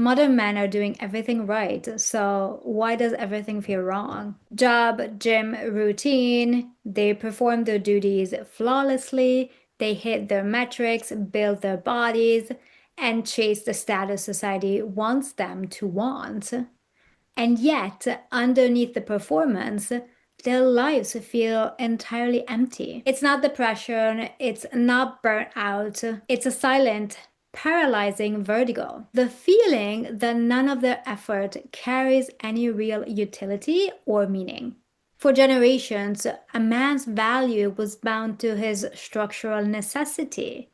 Modern men are doing everything right, so why does everything feel wrong? Job, gym, routine, they perform their duties flawlessly, they hit their metrics, build their bodies, and chase the status society wants them to want. And yet, underneath the performance, their lives feel entirely empty. It's not depression, it's not burnout, it's a silent, paralyzing vertigo. The feeling that none of their effort carries any real utility or meaning. For generations, a man's value was bound to his structural necessity.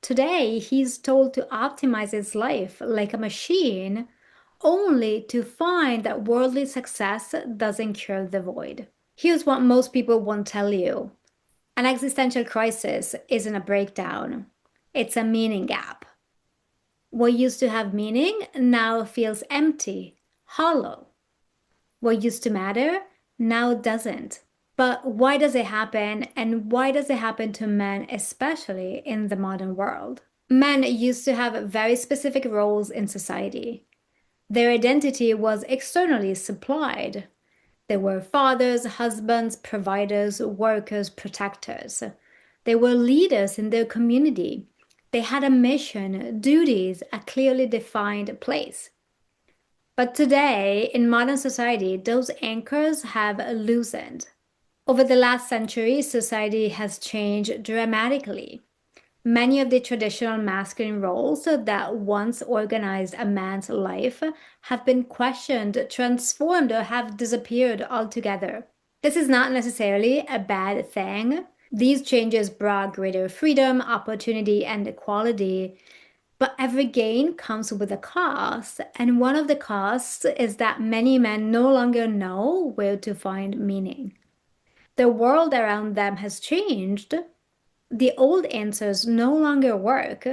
Today, he's told to optimize his life like a machine, only to find that worldly success doesn't cure the void. Here's what most people won't tell you: an existential crisis isn't a breakdown, it's a meaning gap. What used to have meaning now feels empty, hollow. What used to matter now doesn't. But why does it happen, and why does it happen to men, especially in the modern world? Men used to have very specific roles in society. Their identity was externally supplied. They were fathers, husbands, providers, workers, protectors. They were leaders in their community. They had a mission, duties, a clearly defined place. But today, in modern society, those anchors have loosened. Over the last century, society has changed dramatically. Many of the traditional masculine roles that once organized a man's life have been questioned, transformed, or have disappeared altogether. This is not necessarily a bad thing. These changes brought greater freedom, opportunity, and equality. But every gain comes with a cost, and one of the costs is that many men no longer know where to find meaning. The world around them has changed. The old answers no longer work,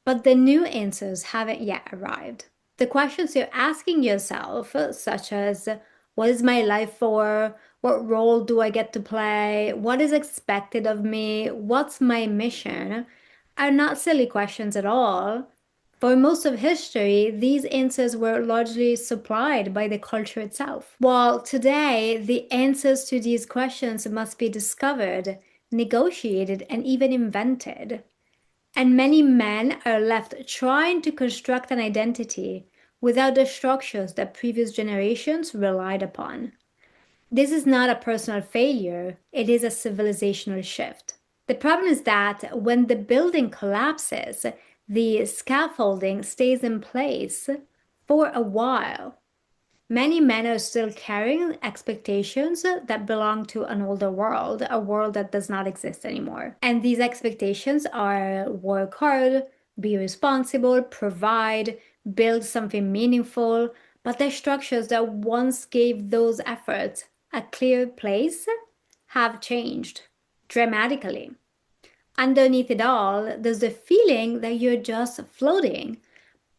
but the new answers haven't yet arrived. The questions you're asking yourself, such as what is my life for? What role do I get to play? What is expected of me? What's my mission? Are not silly questions at all. For most of history, these answers were largely supplied by the culture itself. While today, the answers to these questions must be discovered, negotiated, and even invented. And many men are left trying to construct an identity without the structures that previous generations relied upon. This is not a personal failure, it is a civilizational shift. The problem is that when the building collapses, the scaffolding stays in place for a while. Many men are still carrying expectations that belong to an older world, a world that does not exist anymore. And these expectations are work hard, be responsible, provide, build something meaningful, but the structures that once gave those efforts a clear place have changed dramatically. Underneath it all, there's the feeling that you're just floating,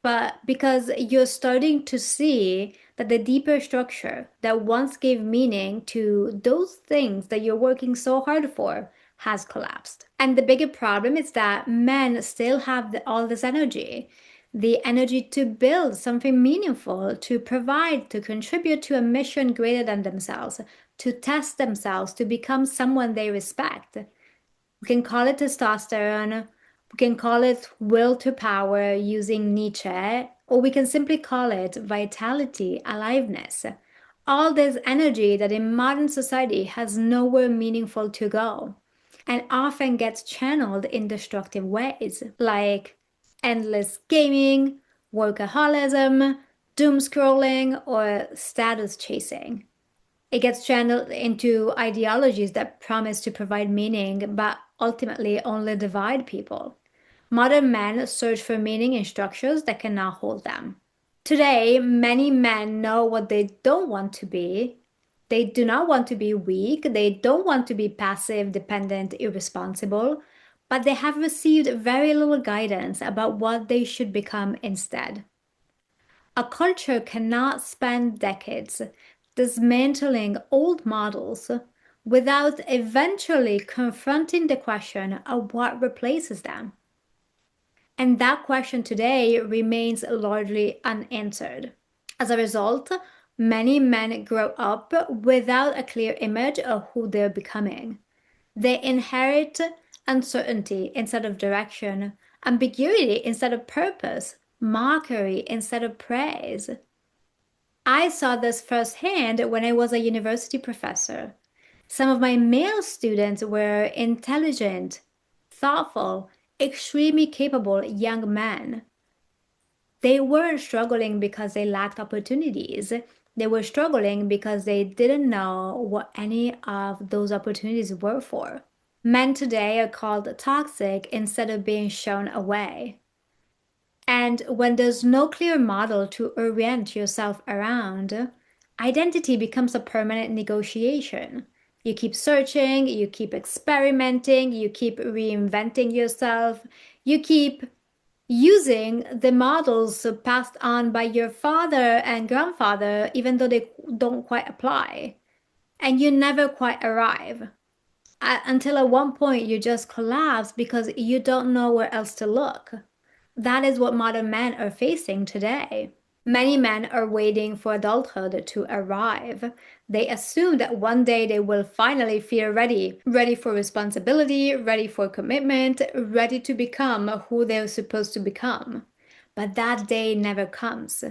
but because you're starting to see that the deeper structure that once gave meaning to those things that you're working so hard for has collapsed. And the bigger problem is that men still have all this energy, the energy to build something meaningful, to provide, to contribute to a mission greater than themselves, to test themselves, to become someone they respect. We can call it testosterone, we can call it will to power using Nietzsche, or we can simply call it vitality, aliveness. All this energy that in modern society has nowhere meaningful to go and often gets channeled in destructive ways, like endless gaming, workaholism, doom scrolling, or status chasing. It gets channeled into ideologies that promise to provide meaning, but ultimately only divide people. Modern men search for meaning in structures that cannot hold them. Today, many men know what they don't want to be. They do not want to be weak. They don't want to be passive, dependent, irresponsible, but they have received very little guidance about what they should become instead. A culture cannot spend decades dismantling old models without eventually confronting the question of what replaces them. And that question today remains largely unanswered. As a result, many men grow up without a clear image of who they're becoming. They inherit uncertainty instead of direction, ambiguity instead of purpose, mockery instead of praise. I saw this firsthand when I was a university professor. Some of my male students were intelligent, thoughtful, extremely capable young men. They weren't struggling because they lacked opportunities. They were struggling because they didn't know what any of those opportunities were for. Men today are called toxic instead of being shown a way. And when there's no clear model to orient yourself around, identity becomes a permanent negotiation. You keep searching, you keep experimenting, you keep reinventing yourself, you keep using the models passed on by your father and grandfather, even though they don't quite apply. And you never quite arrive. Until at one point you just collapse because you don't know where else to look. That is what modern men are facing today. Many men are waiting for adulthood to arrive. They assume that one day they will finally feel ready, ready for responsibility, ready for commitment, ready to become who they're supposed to become. But that day never comes.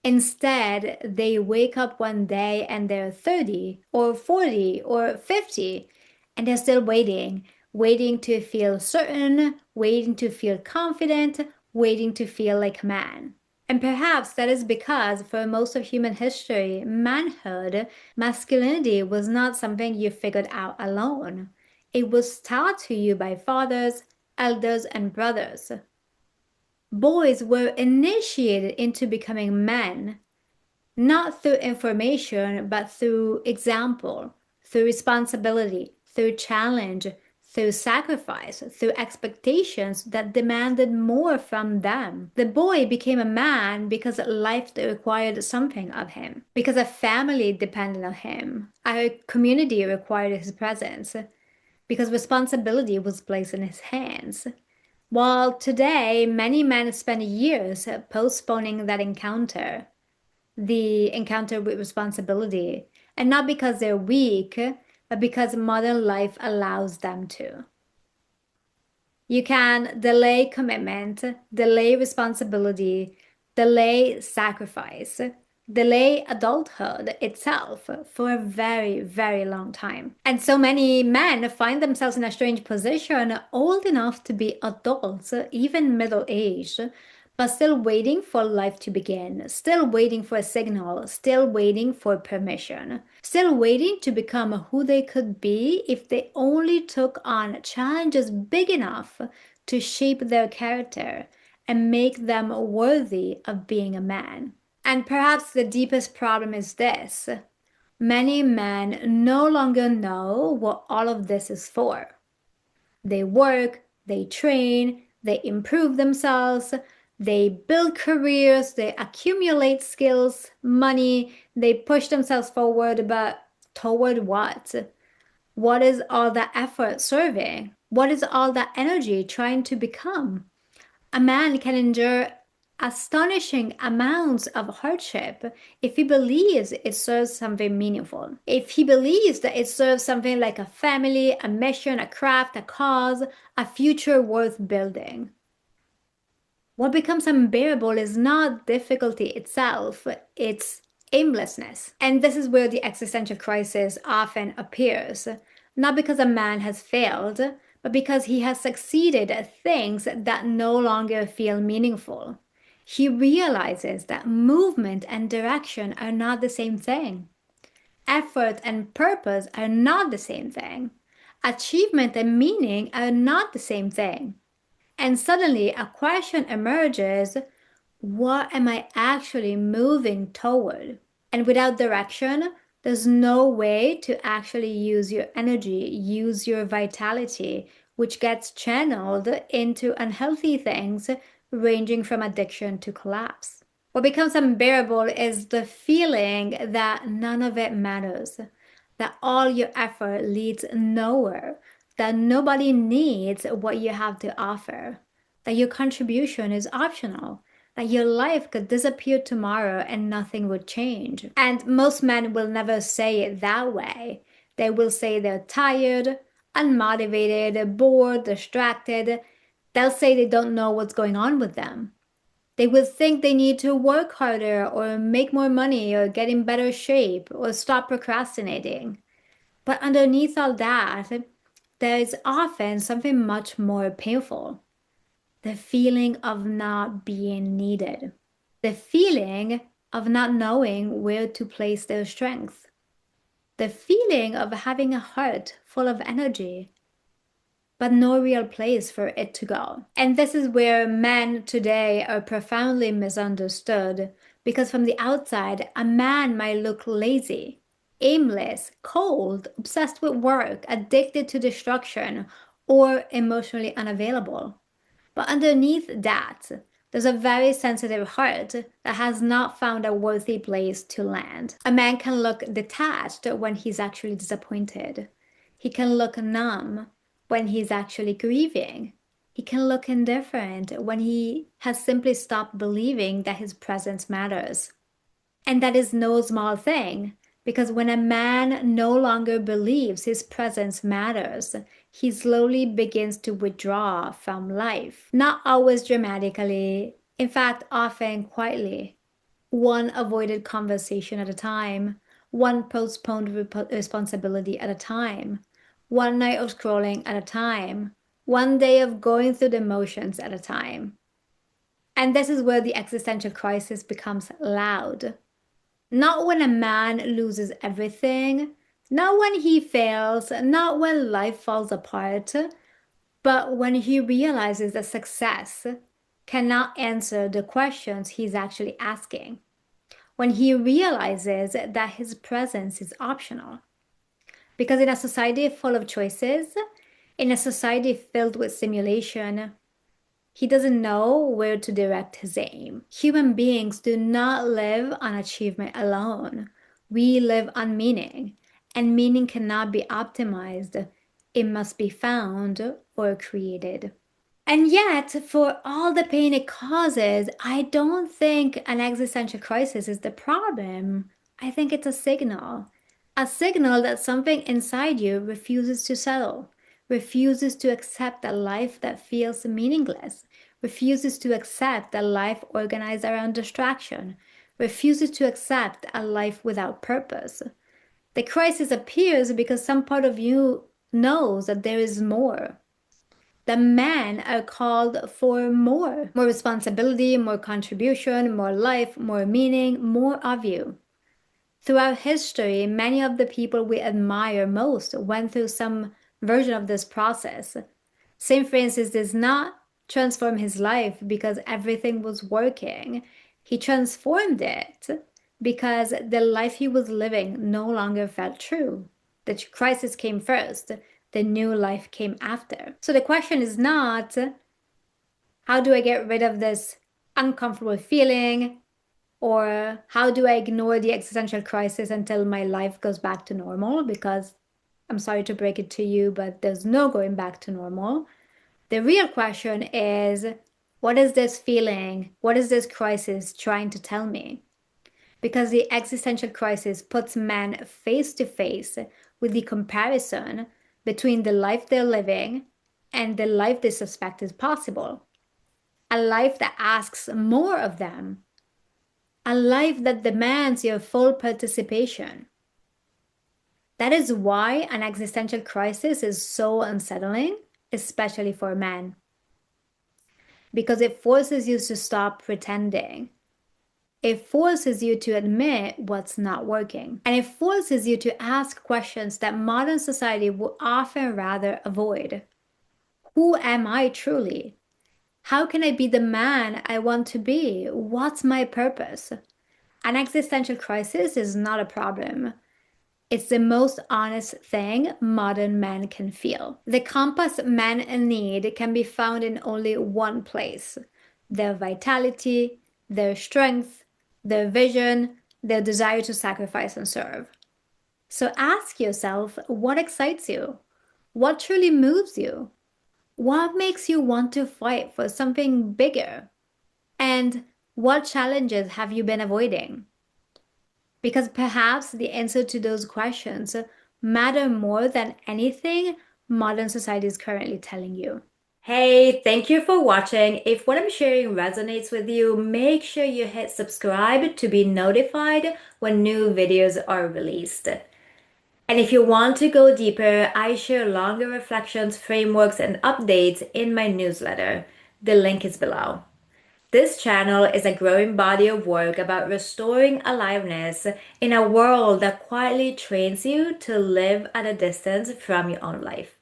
Instead, they wake up one day and they're 30 or 40 or 50 and they're still waiting, waiting to feel certain, waiting to feel confident, waiting to feel like man. And perhaps that is because for most of human history, manhood, masculinity was not something you figured out alone. It was taught to you by fathers, elders, and brothers. Boys were initiated into becoming men, not through information, but through example, through responsibility, through challenge, through sacrifice, through expectations that demanded more from them. The boy became a man because life required something of him, because a family depended on him, a community required his presence, because responsibility was placed in his hands. While today, many men spend years postponing that encounter, the encounter with responsibility, and not because they're weak, but because modern life allows them to. You can delay commitment, delay responsibility, delay sacrifice, delay adulthood itself for a very, very long time. And so many men find themselves in a strange position, old enough to be adults, even middle-aged, but still waiting for life to begin, still waiting for a signal, still waiting for permission, still waiting to become who they could be if they only took on challenges big enough to shape their character and make them worthy of being a man. And perhaps the deepest problem is this: many men no longer know what all of this is for. They work, they train, they improve themselves, they build careers, they accumulate skills, money, they push themselves forward, but toward what? What is all that effort serving? What is all that energy trying to become? A man can endure astonishing amounts of hardship if he believes it serves something meaningful. If he believes that it serves something like a family, a mission, a craft, a cause, a future worth building. What becomes unbearable is not difficulty itself, it's aimlessness. And this is where the existential crisis often appears. Not because a man has failed, but because he has succeeded at things that no longer feel meaningful. He realizes that movement and direction are not the same thing. Effort and purpose are not the same thing. Achievement and meaning are not the same thing. And suddenly a question emerges: what am I actually moving toward? And without direction, there's no way to actually use your energy, use your vitality, which gets channeled into unhealthy things ranging from addiction to collapse. What becomes unbearable is the feeling that none of it matters, that all your effort leads nowhere, that nobody needs what you have to offer, that your contribution is optional, that your life could disappear tomorrow and nothing would change. And most men will never say it that way. They will say they're tired, unmotivated, bored, distracted. They'll say they don't know what's going on with them. They will think they need to work harder or make more money or get in better shape or stop procrastinating. But underneath all that, there is often something much more painful: the feeling of not being needed, the feeling of not knowing where to place their strength, the feeling of having a heart full of energy, but no real place for it to go. And this is where men today are profoundly misunderstood, because from the outside, a man might look lazy, aimless, cold, obsessed with work, addicted to destruction, or emotionally unavailable. But underneath that, there's a very sensitive heart that has not found a worthy place to land. A man can look detached when he's actually disappointed. He can look numb when he's actually grieving. He can look indifferent when he has simply stopped believing that his presence matters. And that is no small thing, because when a man no longer believes his presence matters, he slowly begins to withdraw from life. Not always dramatically, in fact, often quietly. One avoided conversation at a time, one postponed responsibility at a time, one night of scrolling at a time, one day of going through the motions at a time. And this is where the existential crisis becomes loud. Not when a man loses everything, not when he fails, not when life falls apart, but when he realizes that success cannot answer the questions he's actually asking. When he realizes that his presence is optional. Because in a society full of choices, in a society filled with simulation, he doesn't know where to direct his aim. Human beings do not live on achievement alone. We live on meaning, and meaning cannot be optimized. It must be found or created. And yet, for all the pain it causes, I don't think an existential crisis is the problem. I think it's a signal. A signal that something inside you refuses to settle, refuses to accept a life that feels meaningless, refuses to accept a life organized around distraction, refuses to accept a life without purpose. The crisis appears because some part of you knows that there is more. The men are called for more responsibility, more contribution, more life, more meaning, more of you. Throughout history, many of the people we admire most went through some version of this process. St. Francis does not transform his life because everything was working. He transformed it because the life he was living no longer felt true. The crisis came first, the new life came after. So the question is not, how do I get rid of this uncomfortable feeling? Or how do I ignore the existential crisis until my life goes back to normal? Because I'm sorry to break it to you, but there's no going back to normal. The real question is, what is this feeling? What is this crisis trying to tell me? Because the existential crisis puts men face to face with the comparison between the life they're living and the life they suspect is possible. A life that asks more of them. A life that demands your full participation. That is why an existential crisis is so unsettling, especially for men. Because it forces you to stop pretending. It forces you to admit what's not working. And it forces you to ask questions that modern society would often rather avoid. Who am I truly? How can I be the man I want to be? What's my purpose? An existential crisis is not a problem. It's the most honest thing modern men can feel. The compass men need can be found in only one place: their vitality, their strength, their vision, their desire to sacrifice and serve. So ask yourself, what excites you? What truly moves you? What makes you want to fight for something bigger? And what challenges have you been avoiding? Because perhaps the answer to those questions matter more than anything modern society is currently telling you. Hey, thank you for watching. If what I'm sharing resonates with you, make sure you hit subscribe to be notified when new videos are released. And if you want to go deeper, I share longer reflections, frameworks, and updates in my newsletter. The link is below. This channel is a growing body of work about restoring aliveness in a world that quietly trains you to live at a distance from your own life.